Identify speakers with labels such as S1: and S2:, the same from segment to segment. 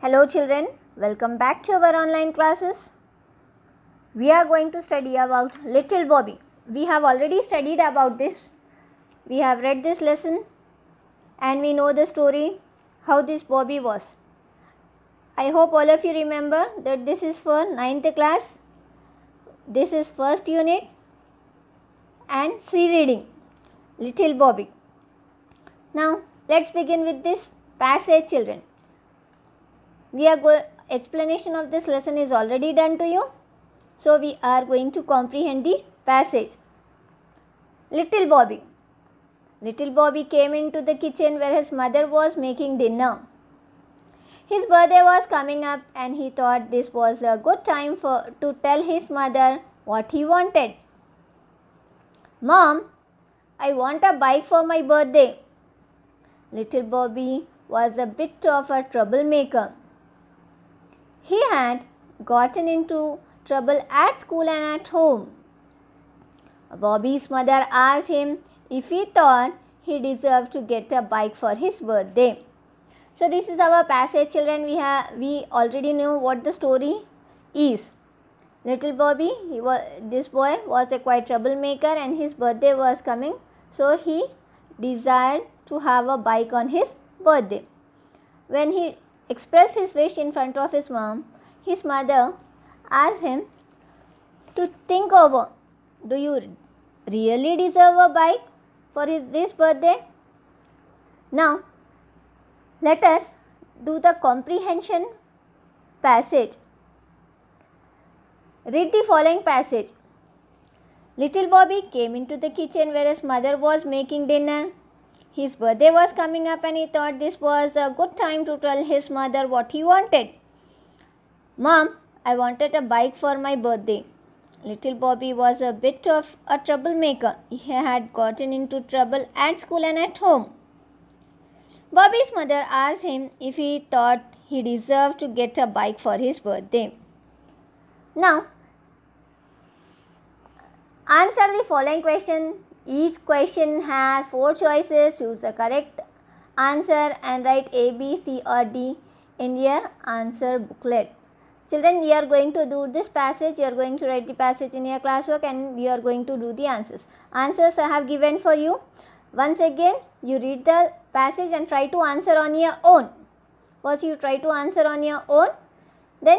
S1: Hello children, welcome back to our online classes. We are going to study about Little Bobby. We have already studied about this. We have read this lesson and we know the story how this Bobby was. I hope all of you remember that this is for 9th class. This is first unit and C reading, Little Bobby. Now let's begin with this passage, children. Explanation of this lesson is already done to you. So we are going to comprehend the passage. Little Bobby. Little Bobby came into the kitchen where his mother was making dinner. His birthday was coming up and he thought this was a good time to tell his mother what he wanted. Mom, I want a bike for my birthday. Little Bobby was a bit of a troublemaker. He had gotten into trouble at school and at home. Bobby's mother asked him if he thought he deserved to get a bike for his birthday. So this is our passage, children. We already know what the story is. Little Bobby, this boy was a quite troublemaker and his birthday was coming. So he desired to have a bike on his birthday. When he expressed his wish in front of his mom, his mother asked him to think over, do you really deserve a bike for this birthday? Now, let us do the comprehension passage. Read the following passage. Little Bobby came into the kitchen where his mother was making dinner. His birthday was coming up and he thought this was a good time to tell his mother what he wanted. Mom, I wanted a bike for my birthday. Little Bobby was a bit of a troublemaker. He had gotten into trouble at school and at home. Bobby's mother asked him if he thought he deserved to get a bike for his birthday. Now, answer the following question. Each question has 4 choices. Choose a correct answer and write A, B, C or D in your answer booklet. Children, we are going to do this passage. You are going to write the passage in your classwork and you are going to do the answers. Answers I have given for you. Once again, you read the passage and try to answer on your own. First you try to answer on your own. Then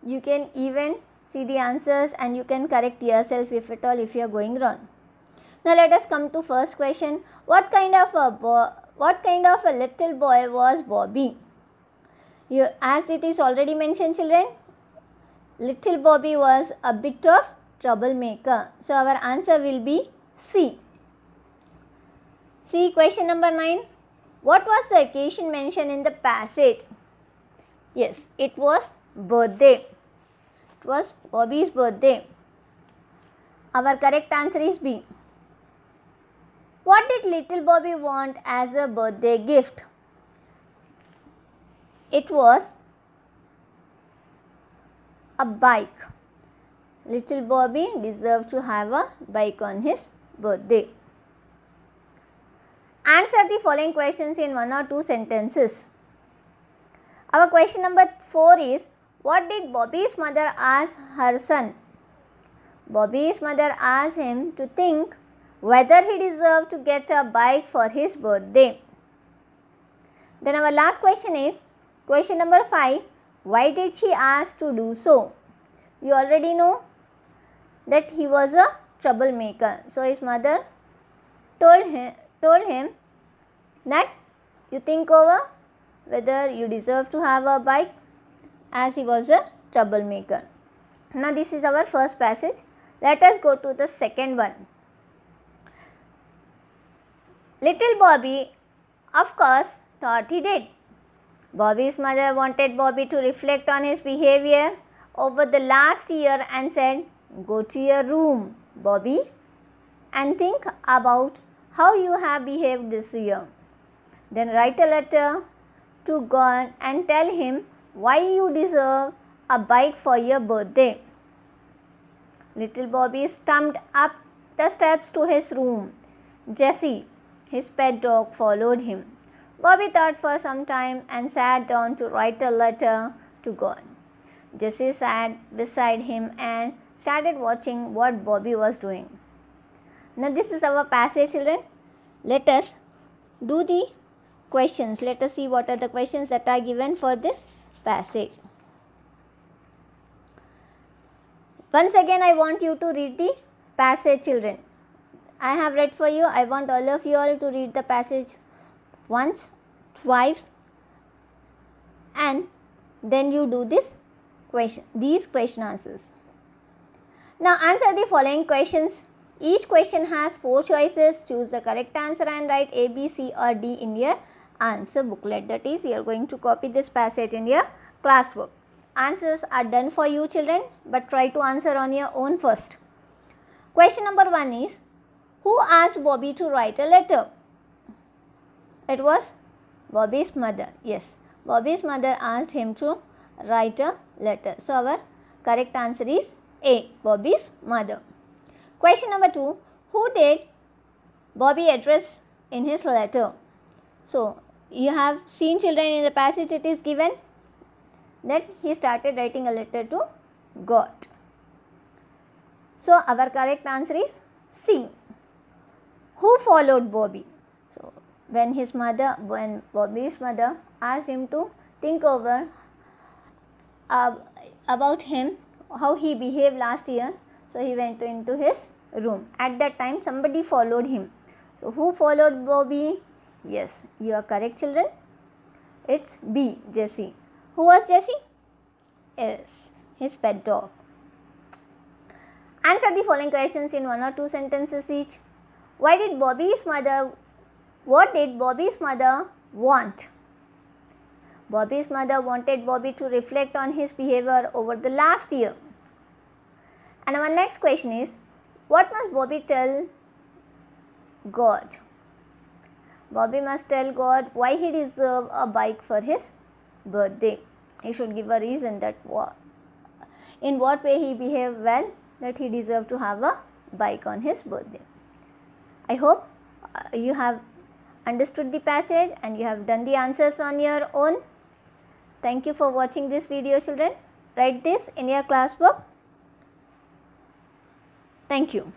S1: you can even see the answers and you can correct yourself if at all if you are going wrong. Now let us come to first question. What kind of a little boy was Bobby? As it is already mentioned, children, Little Bobby was a bit of troublemaker. So our answer will be C. See question number 9. What was the occasion mentioned in the passage? Yes, it was birthday. It was Bobby's birthday. Our correct answer is B. What did Little Bobby want as a birthday gift? It was a bike. Little Bobby deserved to have a bike on his birthday. Answer the following questions in 1 or 2 sentences. Our question number 4 is, what did Bobby's mother ask her son? Bobby's mother asked him to think whether he deserved to get a bike for his birthday. Then our last question is, question number 5, why did she ask to do so? You already know that he was a troublemaker. So his mother told him that you think over whether you deserve to have a bike as he was a troublemaker. Now this is our first passage. Let us go to the second one. Little Bobby, of course, thought he did. Bobby's mother wanted Bobby to reflect on his behavior over the last year and said, go to your room, Bobby, and think about how you have behaved this year. Then write a letter to God and tell him why you deserve a bike for your birthday. Little Bobby stumped up the steps to his room. Jessie, his pet dog, followed him. Bobby thought for some time and sat down to write a letter to God. Jessie sat beside him and started watching what Bobby was doing. Now this is our passage, children. Let us do the questions. Let us see what are the questions that are given for this passage. Once again, I want you to read the passage, children. I have read for you. I want all of you all to read the passage once, twice, and then you do these question answers. Now answer the following questions. Each question has 4 choices. Choose the correct answer and write A, B, C or D in your answer booklet. That is, you are going to copy this passage in your classwork. Answers are done for you, children, but try to answer on your own first. Question number 1 is, who asked Bobby to write a letter? It was Bobby's mother. Yes, Bobby's mother asked him to write a letter. So our correct answer is A, Bobby's mother. Question number 2, who did Bobby address in his letter? So you have seen, children, in the passage it is given that he started writing a letter to God. So our correct answer is C. Who followed Bobby? So when Bobby's mother asked him to think over about him, how he behaved last year, so he went into his room. At that time somebody followed him. So who followed Bobby? Yes, you are correct, children. It's B, Jessie. Who was Jessie? Yes, his pet dog. Answer the following questions in 1 or 2 sentences each. What did Bobby's mother want? Bobby's mother wanted Bobby to reflect on his behavior over the last year. And our next question is, what must Bobby tell God? Bobby must tell God why he deserves a bike for his birthday. He should give a reason that in what way he behaved well that he deserved to have a bike on his birthday. I hope you have understood the passage and you have done the answers on your own. Thank you for watching this video, children. Write this in your class book. Thank you.